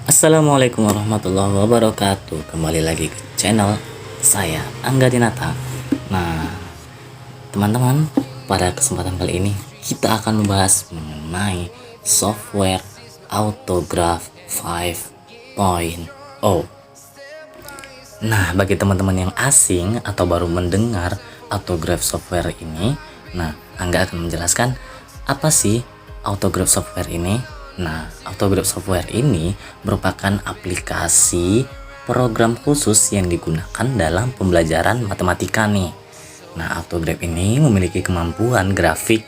Assalamualaikum warahmatullahi wabarakatuh. Kembali lagi ke channel saya, Angga Dinata. Nah, teman-teman, pada kesempatan kali ini kita akan membahas mengenai software Autograph 5.0. Nah, bagi teman-teman yang asing atau baru mendengar Autograph software ini, Angga akan menjelaskan apa sih Autograph software ini. Nah, Autograph software ini merupakan aplikasi program khusus yang digunakan dalam pembelajaran matematika nih. Nah, Autograph ini memiliki kemampuan grafik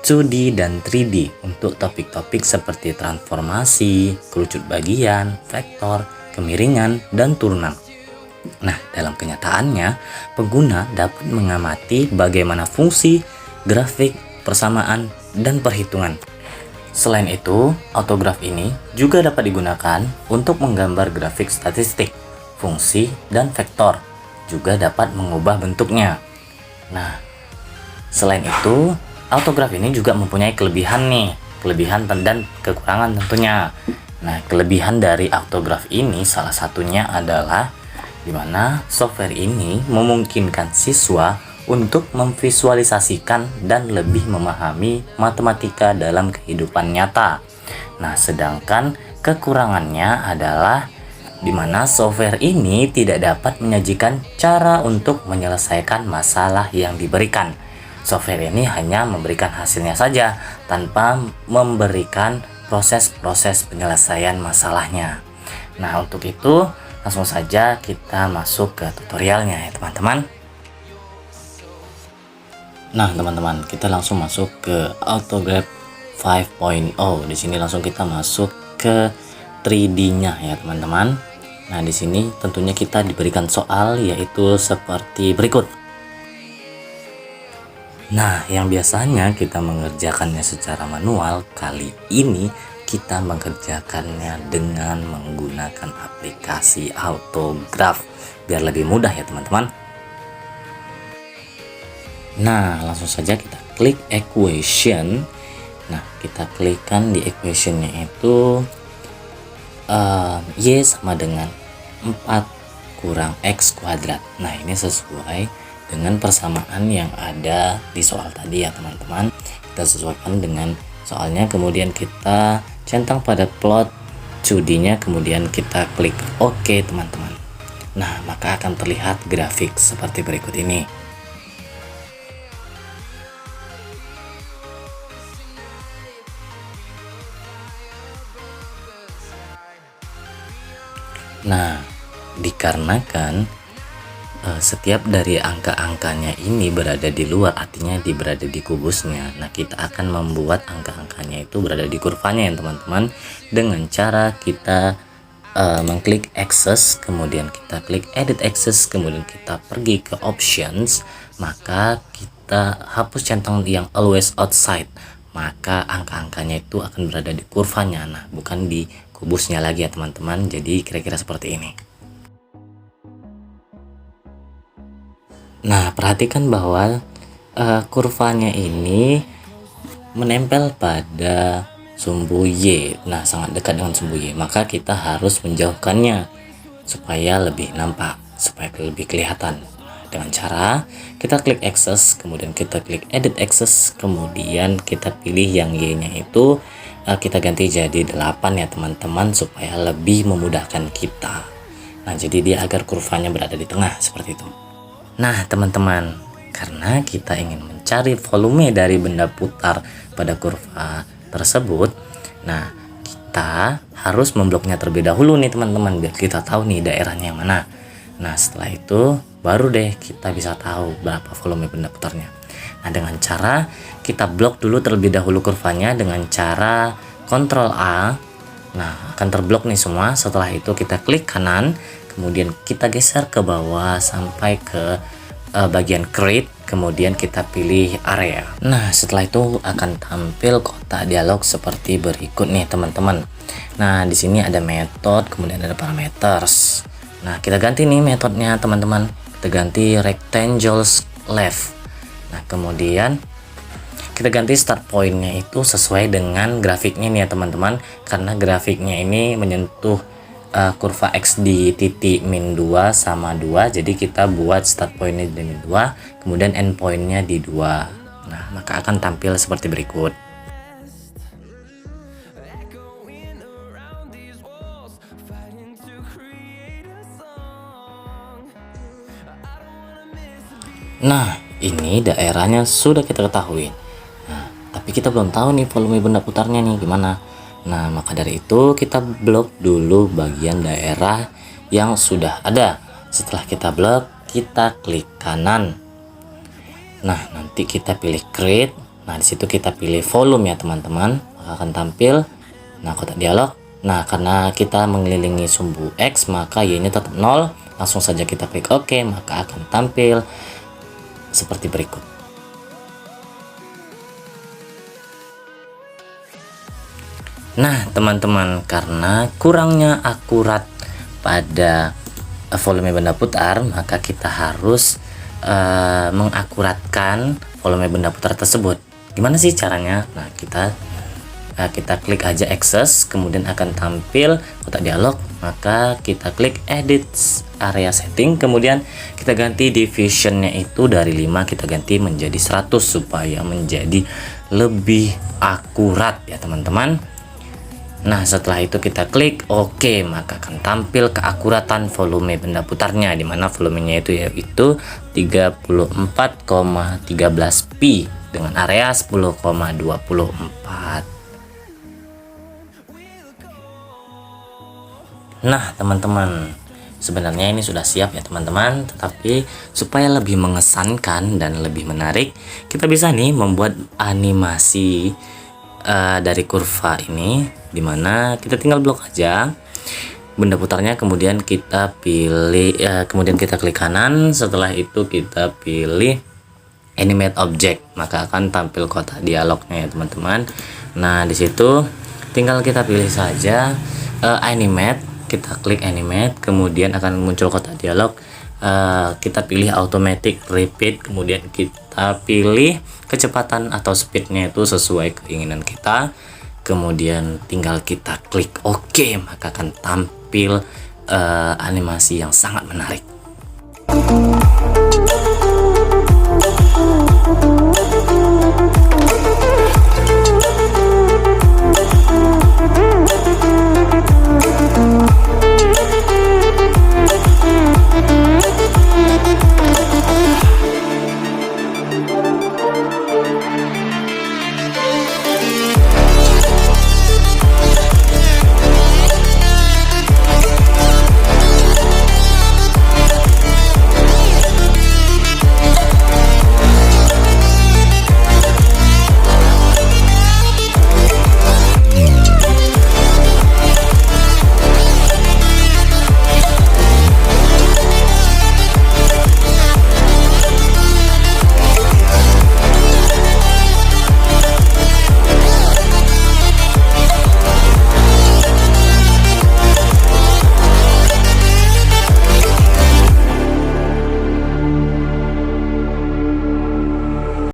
2D dan 3D untuk topik-topik seperti transformasi, kerucut bagian, vektor, kemiringan, dan turunan. Nah, dalam kenyataannya, pengguna dapat mengamati bagaimana fungsi, grafik, persamaan, dan perhitungan. Selain itu, Autograph ini juga dapat digunakan untuk menggambar grafik statistik, fungsi, dan vektor. Juga dapat mengubah bentuknya. Nah, selain itu, Autograph ini juga mempunyai kelebihan dan kekurangan tentunya. Nah, kelebihan dari Autograph ini salah satunya adalah di mana software ini memungkinkan siswa untuk memvisualisasikan dan lebih memahami matematika dalam kehidupan nyata. Nah, sedangkan kekurangannya adalah di mana software ini tidak dapat menyajikan cara untuk menyelesaikan masalah yang diberikan. Software ini hanya memberikan hasilnya saja tanpa memberikan proses-proses penyelesaian masalahnya. Nah, untuk itu langsung saja kita masuk ke tutorialnya ya teman-teman. Nah, teman-teman, kita langsung masuk ke Autograph 5.0. Di sini langsung kita masuk ke 3D-nya ya, teman-teman. Nah, di sini tentunya kita diberikan soal yaitu seperti berikut. Nah, yang biasanya kita mengerjakannya secara manual, kali ini kita mengerjakannya dengan menggunakan aplikasi Autograph biar lebih mudah ya, teman-teman. Nah, langsung saja kita klik equation. Nah, kita klikkan di equationnya itu Y sama dengan 4 kurang X kuadrat. Nah, ini sesuai dengan persamaan yang ada di soal tadi ya teman-teman. Kita sesuaikan dengan soalnya, kemudian kita centang pada plot 2D nya, kemudian kita klik OK teman-teman. Nah, maka akan terlihat grafik seperti berikut ini. Nah, dikarenakan setiap dari angka-angkanya ini berada di luar, artinya berada di kubusnya. Nah, kita akan membuat angka-angkanya itu berada di kurvanya ya teman-teman, dengan cara kita mengklik Access, kemudian kita klik Edit Access, kemudian kita pergi ke Options, maka kita hapus centang yang Always Outside, maka angka-angkanya itu akan berada di kurvanya, nah bukan di kubusnya lagi ya teman-teman. Jadi kira-kira seperti ini. Nah, perhatikan bahwa kurvanya ini menempel pada sumbu Y. Nah, sangat dekat dengan sumbu Y, maka kita harus menjauhkannya supaya lebih nampak, supaya lebih kelihatan. Dengan cara kita klik Access, kemudian kita klik Edit Access, kemudian kita pilih yang Y-nya itu kita ganti jadi 8 ya teman-teman, supaya lebih memudahkan kita. Nah, jadi dia agar kurvanya berada di tengah seperti itu. Nah, teman-teman, karena kita ingin mencari volume dari benda putar pada kurva tersebut, nah kita harus membloknya terlebih dahulu nih teman-teman, biar kita tahu nih daerahnya yang mana. Nah, setelah itu baru deh kita bisa tahu berapa volume benda putarnya. Nah, dengan cara kita blok dulu terlebih dahulu kurvanya dengan cara Ctrl A. Nah, akan terblok nih semua. Setelah itu kita klik kanan, kemudian kita geser ke bawah sampai ke bagian create, kemudian kita pilih area. Nah, setelah itu akan tampil kotak dialog seperti berikut nih teman-teman. Nah, di sini ada method, kemudian ada parameters. Nah, kita ganti nih metodenya teman-teman. Kita ganti rectangles left. Nah, kemudian kita ganti start pointnya itu sesuai dengan grafiknya nih ya teman-teman, karena grafiknya ini menyentuh kurva X di titik min 2 sama 2, jadi kita buat start pointnya di min 2, kemudian end pointnya di 2. Nah, maka akan tampil seperti berikut. Nah, ini daerahnya sudah kita ketahui. Nah, tapi kita belum tahu nih volume benda putarnya nih gimana. Nah, maka dari itu kita blok dulu bagian daerah yang sudah ada. Setelah kita blok, kita klik kanan. Nah, nanti kita pilih create. Nah, disitu kita pilih volume ya teman-teman. Maka akan tampil. Nah, kotak dialog. Nah, karena kita mengelilingi sumbu X, maka Y ini tetap 0. Langsung saja kita klik OK, maka akan tampil seperti berikut. Nah, teman-teman, karena kurangnya akurat pada volume benda putar, maka kita harus mengakuratkan volume benda putar tersebut. Gimana sih caranya? Nah, kita klik aja access, kemudian akan tampil kotak dialog, maka kita klik edit area setting, kemudian kita ganti divisionnya itu dari 5 kita ganti menjadi 100 supaya menjadi lebih akurat ya teman-teman. Nah, setelah itu kita klik OK, maka akan tampil keakuratan volume benda putarnya, dimana volumenya itu yaitu 34,13 pi dengan area 10,24. Nah, teman-teman, sebenarnya ini sudah siap ya teman-teman, tetapi supaya lebih mengesankan dan lebih menarik, kita bisa nih membuat animasi dari kurva ini, dimana kita tinggal blok aja benda putarnya, kemudian kita pilih kemudian kita klik kanan. Setelah itu kita pilih animate object, maka akan tampil kotak dialognya ya teman-teman. Nah, disitu tinggal kita pilih saja animate. Kita klik animate, kemudian akan muncul kotak dialog. Kita pilih automatic repeat, kemudian kita pilih kecepatan atau speednya itu sesuai keinginan kita, kemudian tinggal kita klik OK, maka akan tampil animasi yang sangat menarik.